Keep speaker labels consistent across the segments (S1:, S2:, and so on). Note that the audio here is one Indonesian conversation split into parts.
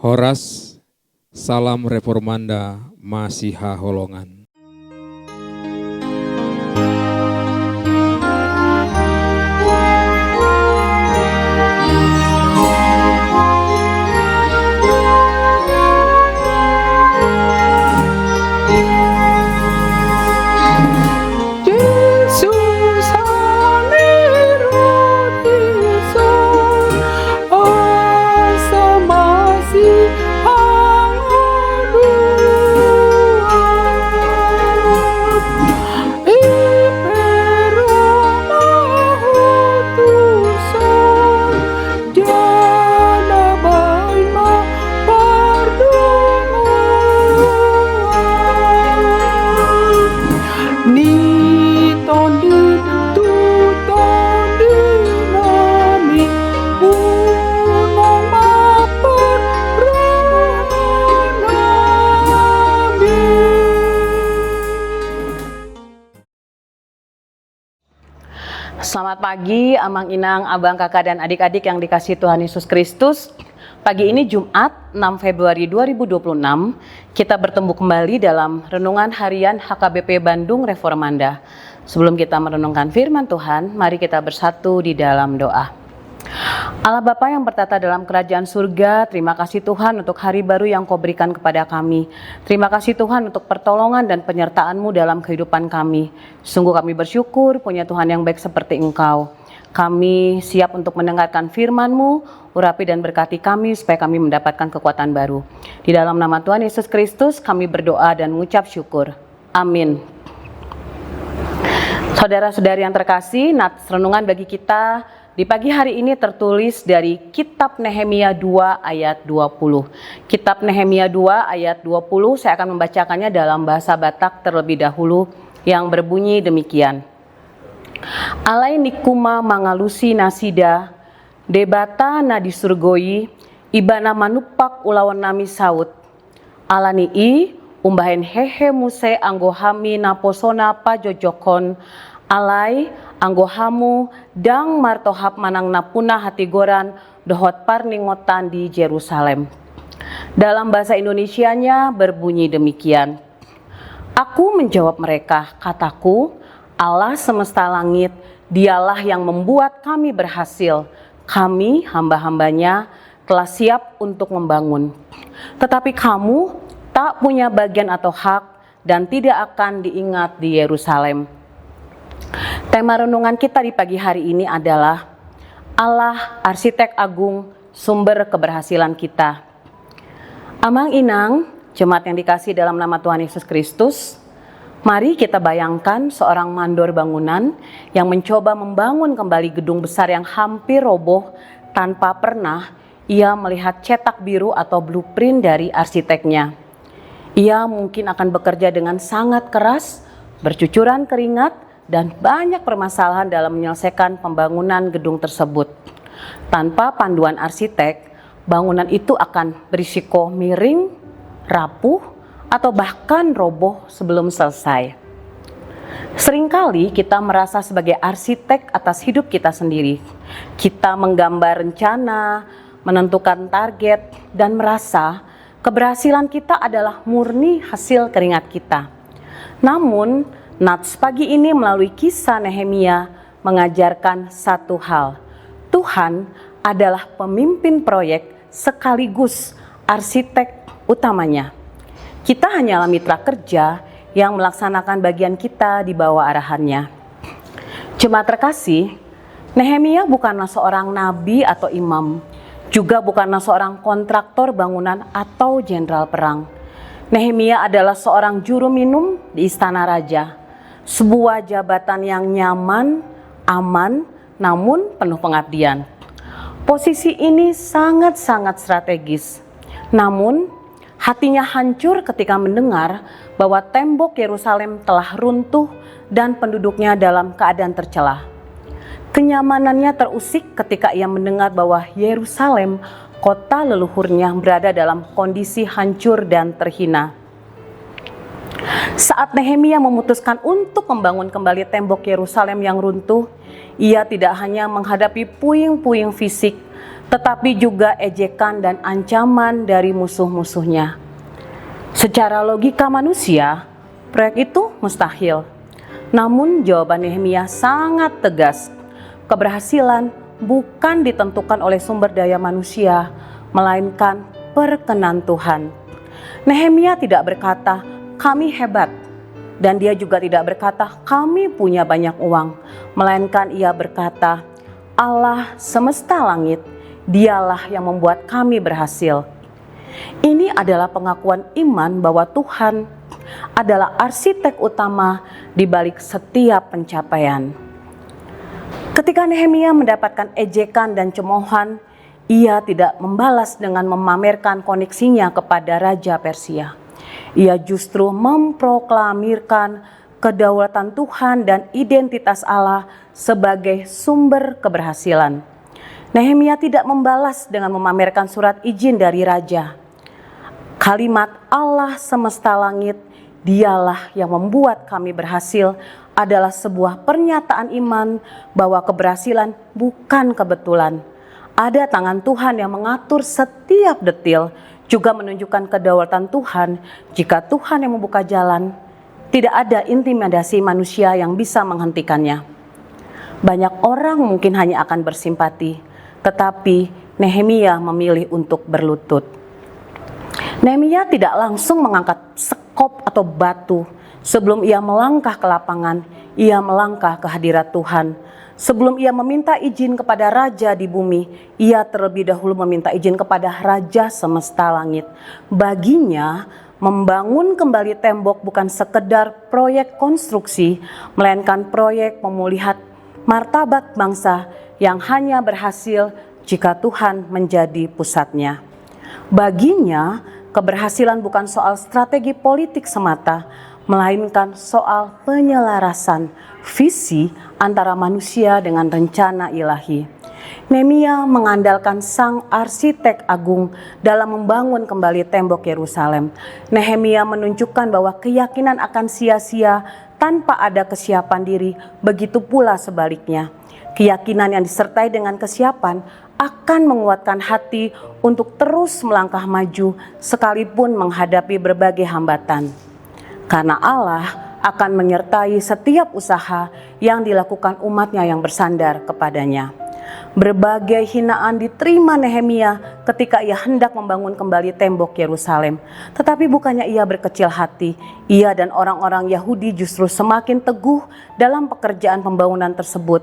S1: Horas, Salam Reformanda, Masiha Holongan.
S2: Selamat pagi, Amang Inang, Abang Kakak dan adik-adik yang dikasihi Tuhan Yesus Kristus. Pagi ini Jumat 6 Februari 2026, kita bertemu kembali dalam Renungan Harian HKBP Bandung Reformanda. Sebelum kita merenungkan firman Tuhan, mari kita bersatu di dalam doa. Allah Bapa yang bertata dalam kerajaan surga, terima kasih Tuhan untuk hari baru yang Kau berikan kepada kami. Terima kasih Tuhan untuk pertolongan dan penyertaan-Mu dalam kehidupan kami. Sungguh kami bersyukur punya Tuhan yang baik seperti Engkau. Kami siap untuk mendengarkan firman-Mu, urapi dan berkati kami supaya kami mendapatkan kekuatan baru. Di dalam nama Tuhan Yesus Kristus kami berdoa dan mengucap syukur. Amin. Saudara-saudari yang terkasih, nats renungan bagi kita di pagi hari ini tertulis dari Kitab Nehemia 2 ayat 20. Kitab Nehemia 2 ayat 20, saya akan membacakannya dalam bahasa Batak terlebih dahulu yang berbunyi demikian. Alai nikuma mangalusi nasida, debata na disurgoi, ibana manupak ulawan nami saut. Alani i, umbahen hehe muse anggohami naposona pajojokon, alai anggohamu dang martohap manang napuna hatigoran dohot parningotan di Yerusalem. Dalam bahasa Indonesianya berbunyi demikian. Aku menjawab mereka, kataku, Allah semesta langit, dialah yang membuat kami berhasil. Kami hamba-hambanya telah siap untuk membangun. Tetapi kamu tak punya bagian atau hak dan tidak akan diingat di Yerusalem. Tema renungan kita di pagi hari ini adalah Allah Arsitek Agung, sumber keberhasilan kita. Amang Inang, jemaat yang dikasihi dalam nama Tuhan Yesus Kristus, mari kita bayangkan seorang mandor bangunan yang mencoba membangun kembali gedung besar yang hampir roboh tanpa pernah ia melihat cetak biru atau blueprint dari arsiteknya. Ia mungkin akan bekerja dengan sangat keras, bercucuran keringat, dan banyak permasalahan dalam menyelesaikan pembangunan gedung tersebut. Tanpa panduan arsitek, bangunan itu akan berisiko miring, rapuh, atau bahkan roboh sebelum selesai. Seringkali kita merasa sebagai arsitek atas hidup kita sendiri. Kita menggambar rencana, menentukan target, dan merasa keberhasilan kita adalah murni hasil keringat kita. Namun, nats pagi ini melalui kisah Nehemia mengajarkan satu hal. Tuhan adalah pemimpin proyek sekaligus arsitek utamanya. Kita hanyalah mitra kerja yang melaksanakan bagian kita di bawah arahannya. Jemaat terkasih, Nehemia bukanlah seorang nabi atau imam, juga bukanlah seorang kontraktor bangunan atau jenderal perang. Nehemia adalah seorang juru minum di istana raja. Sebuah jabatan yang nyaman, aman, namun penuh pengabdian. Posisi ini sangat-sangat strategis. Namun, hatinya hancur ketika mendengar bahwa tembok Yerusalem telah runtuh dan penduduknya dalam keadaan tercela. Kenyamanannya terusik ketika ia mendengar bahwa Yerusalem, kota leluhurnya, berada dalam kondisi hancur dan terhina. Saat Nehemia memutuskan untuk membangun kembali tembok Yerusalem yang runtuh, ia tidak hanya menghadapi puing-puing fisik, tetapi juga ejekan dan ancaman dari musuh-musuhnya. Secara logika manusia, proyek itu mustahil. Namun jawaban Nehemia sangat tegas. Keberhasilan bukan ditentukan oleh sumber daya manusia, melainkan perkenan Tuhan. Nehemia tidak berkata, "Kami hebat." Dan dia juga tidak berkata, "Kami punya banyak uang." Melainkan ia berkata, "Allah semesta langit, Dialah yang membuat kami berhasil." Ini adalah pengakuan iman bahwa Tuhan adalah arsitek utama di balik setiap pencapaian. Ketika Nehemia mendapatkan ejekan dan cemoohan, ia tidak membalas dengan memamerkan koneksinya kepada Raja Persia. Ia justru memproklamirkan kedaulatan Tuhan dan identitas Allah sebagai sumber keberhasilan. Nehemia tidak membalas dengan memamerkan surat izin dari raja. Kalimat Allah semesta langit, Dialah yang membuat kami berhasil adalah sebuah pernyataan iman bahwa keberhasilan bukan kebetulan. Ada tangan Tuhan yang mengatur setiap detil, juga menunjukkan kedaulatan Tuhan. Jika Tuhan yang membuka jalan, tidak ada intimidasi manusia yang bisa menghentikannya. Banyak orang mungkin hanya akan bersimpati, tetapi Nehemia memilih untuk berlutut. Nehemia tidak langsung mengangkat sekop atau batu. Sebelum ia melangkah ke lapangan, ia melangkah ke hadirat Tuhan. Sebelum ia meminta izin kepada raja di bumi, ia terlebih dahulu meminta izin kepada Raja semesta langit. Baginya, membangun kembali tembok bukan sekedar proyek konstruksi, melainkan proyek pemulihan martabat bangsa yang hanya berhasil jika Tuhan menjadi pusatnya. Baginya, keberhasilan bukan soal strategi politik semata, melainkan soal penyelarasan visi antara manusia dengan rencana ilahi. Nehemia mengandalkan sang arsitek agung dalam membangun kembali tembok Yerusalem. Nehemia menunjukkan bahwa keyakinan akan sia-sia tanpa ada kesiapan diri, begitu pula sebaliknya. Keyakinan yang disertai dengan kesiapan akan menguatkan hati untuk terus melangkah maju sekalipun menghadapi berbagai hambatan. Karena Allah akan menyertai setiap usaha yang dilakukan umatnya yang bersandar kepadanya. Berbagai hinaan diterima Nehemia ketika ia hendak membangun kembali tembok Yerusalem. Tetapi bukannya ia berkecil hati, ia dan orang-orang Yahudi justru semakin teguh dalam pekerjaan pembangunan tersebut.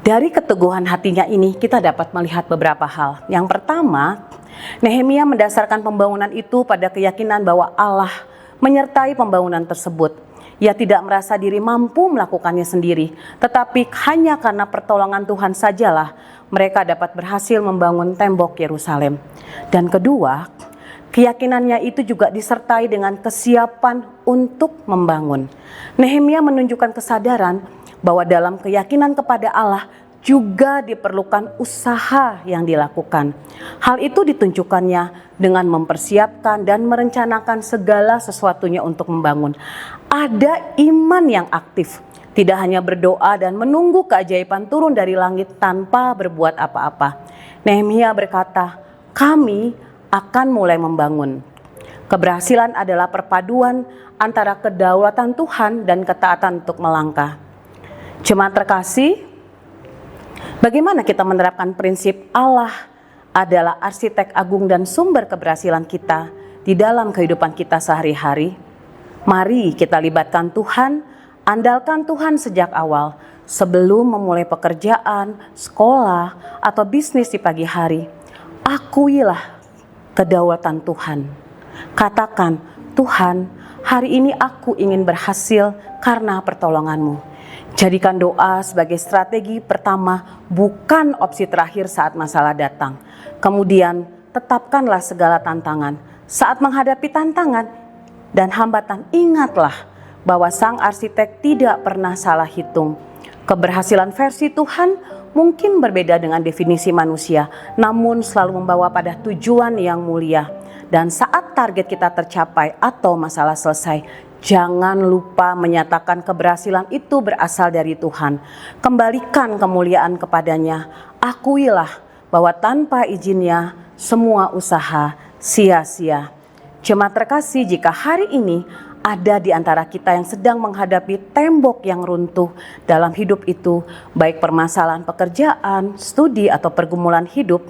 S2: Dari keteguhan hatinya ini kita dapat melihat beberapa hal. Yang pertama, Nehemia mendasarkan pembangunan itu pada keyakinan bahwa Allah menyertai pembangunan tersebut. Ia tidak merasa diri mampu melakukannya sendiri, tetapi hanya karena pertolongan Tuhan sajalah mereka dapat berhasil membangun tembok Yerusalem. Dan kedua, keyakinannya itu juga disertai dengan kesiapan untuk membangun. Nehemia menunjukkan kesadaran bahwa dalam keyakinan kepada Allah juga diperlukan usaha yang dilakukan. Hal itu ditunjukkannya dengan mempersiapkan dan merencanakan segala sesuatunya untuk membangun. Ada iman yang aktif, tidak hanya berdoa dan menunggu keajaiban turun dari langit tanpa berbuat apa-apa. Nehemia berkata, "Kami akan mulai membangun." Keberhasilan adalah perpaduan antara kedaulatan Tuhan dan ketaatan untuk melangkah. Jemaat terkasih, bagaimana kita menerapkan prinsip Allah adalah arsitek agung dan sumber keberhasilan kita di dalam kehidupan kita sehari-hari? Mari kita libatkan Tuhan, andalkan Tuhan sejak awal, sebelum memulai pekerjaan, sekolah, atau bisnis di pagi hari. Akuilah kedaulatan Tuhan. Katakan, "Tuhan, hari ini aku ingin berhasil karena pertolongan-Mu." Jadikan doa sebagai strategi pertama, bukan opsi terakhir saat masalah datang. Kemudian, tetapkanlah segala tantangan. Saat menghadapi tantangan dan hambatan, ingatlah bahwa sang arsitek tidak pernah salah hitung. Keberhasilan versi Tuhan mungkin berbeda dengan definisi manusia, namun selalu membawa pada tujuan yang mulia. Dan saat target kita tercapai atau masalah selesai, jangan lupa menyatakan keberhasilan itu berasal dari Tuhan. Kembalikan kemuliaan kepadanya. Akuilah bahwa tanpa izinnya semua usaha sia-sia. Jemaat terkasih, jika hari ini ada di antara kita yang sedang menghadapi tembok yang runtuh dalam hidup itu, baik permasalahan pekerjaan, studi, atau pergumulan hidup,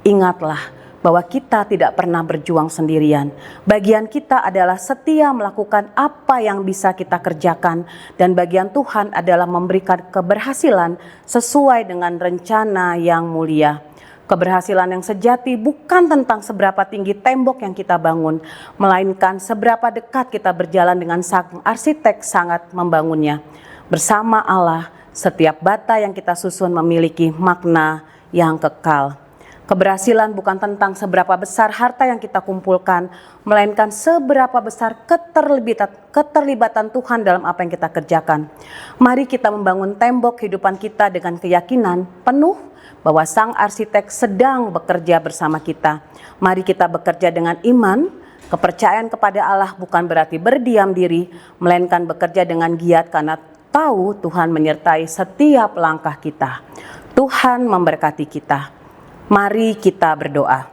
S2: ingatlah bahwa kita tidak pernah berjuang sendirian. Bagian kita adalah setia melakukan apa yang bisa kita kerjakan, dan bagian Tuhan adalah memberikan keberhasilan sesuai dengan rencana yang mulia. Keberhasilan yang sejati bukan tentang seberapa tinggi tembok yang kita bangun, melainkan seberapa dekat kita berjalan dengan sang arsitek sangat membangunnya. Bersama Allah, setiap bata yang kita susun memiliki makna yang kekal. Keberhasilan bukan tentang seberapa besar harta yang kita kumpulkan, melainkan seberapa besar keterlibatan Tuhan dalam apa yang kita kerjakan. Mari kita membangun tembok kehidupan kita dengan keyakinan penuh bahwa sang arsitek sedang bekerja bersama kita. Mari kita bekerja dengan iman. Kepercayaan kepada Allah bukan berarti berdiam diri, melainkan bekerja dengan giat karena tahu Tuhan menyertai setiap langkah kita. Tuhan memberkati kita. Mari kita berdoa.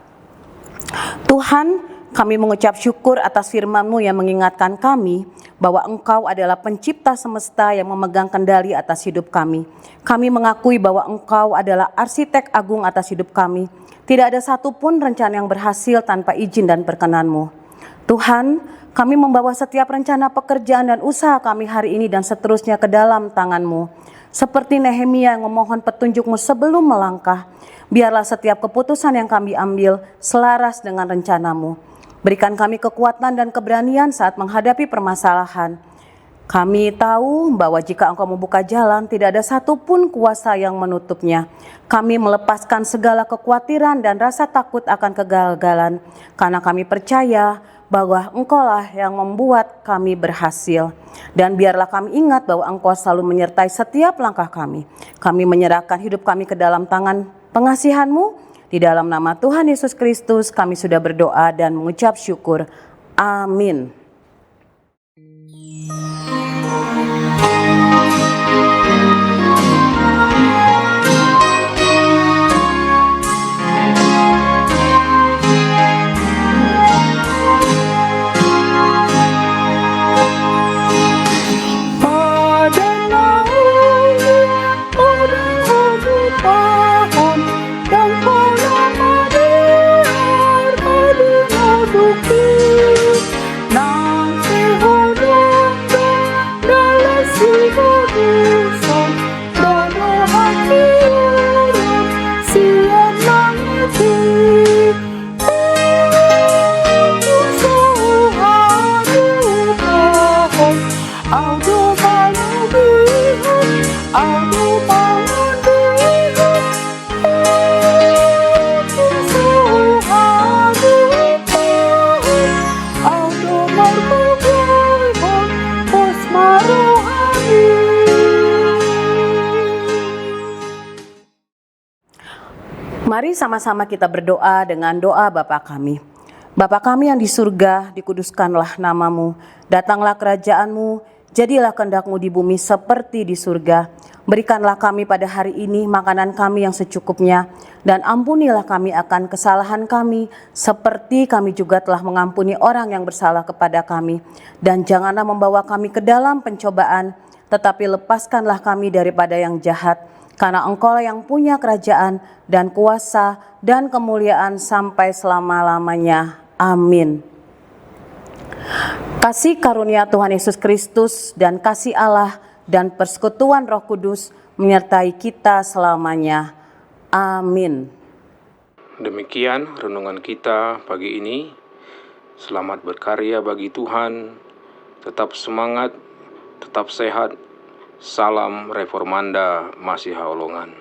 S2: Tuhan, kami mengucap syukur atas firman-Mu yang mengingatkan kami bahwa Engkau adalah pencipta semesta yang memegang kendali atas hidup kami. Kami mengakui bahwa Engkau adalah arsitek agung atas hidup kami. Tidak ada satupun rencana yang berhasil tanpa izin dan perkenan-Mu. Tuhan, kami membawa setiap rencana pekerjaan dan usaha kami hari ini dan seterusnya ke dalam tangan-Mu. Seperti Nehemia yang memohon petunjuk-Mu sebelum melangkah, biarlah setiap keputusan yang kami ambil selaras dengan rencana-Mu. Berikan kami kekuatan dan keberanian saat menghadapi permasalahan. Kami tahu bahwa jika Engkau membuka jalan, tidak ada satupun kuasa yang menutupnya. Kami melepaskan segala kekhawatiran dan rasa takut akan kegagalan, karena kami percaya bahwa Engkaulah yang membuat kami berhasil. Dan biarlah kami ingat bahwa Engkau selalu menyertai setiap langkah kami. Kami menyerahkan hidup kami ke dalam tangan pengasihan-Mu. Di dalam nama Tuhan Yesus Kristus kami sudah berdoa dan mengucap syukur. Amin. Mari sama-sama kita berdoa dengan doa Bapa kami. Bapa kami yang di surga, dikuduskanlah nama-Mu. Datanglah kerajaan-Mu, jadilah kehendak-Mu di bumi seperti di surga. Berikanlah kami pada hari ini makanan kami yang secukupnya, dan ampunilah kami akan kesalahan kami, seperti kami juga telah mengampuni orang yang bersalah kepada kami. Dan janganlah membawa kami ke dalam pencobaan, tetapi lepaskanlah kami daripada yang jahat. Karena Engkau yang punya kerajaan dan kuasa dan kemuliaan sampai selama-lamanya. Amin. Kasih karunia Tuhan Yesus Kristus dan kasih Allah dan persekutuan Roh Kudus menyertai kita selamanya. Amin.
S1: Demikian renungan kita pagi ini. Selamat berkarya bagi Tuhan. Tetap semangat, tetap sehat. Salam Reformanda Masiha Holongan.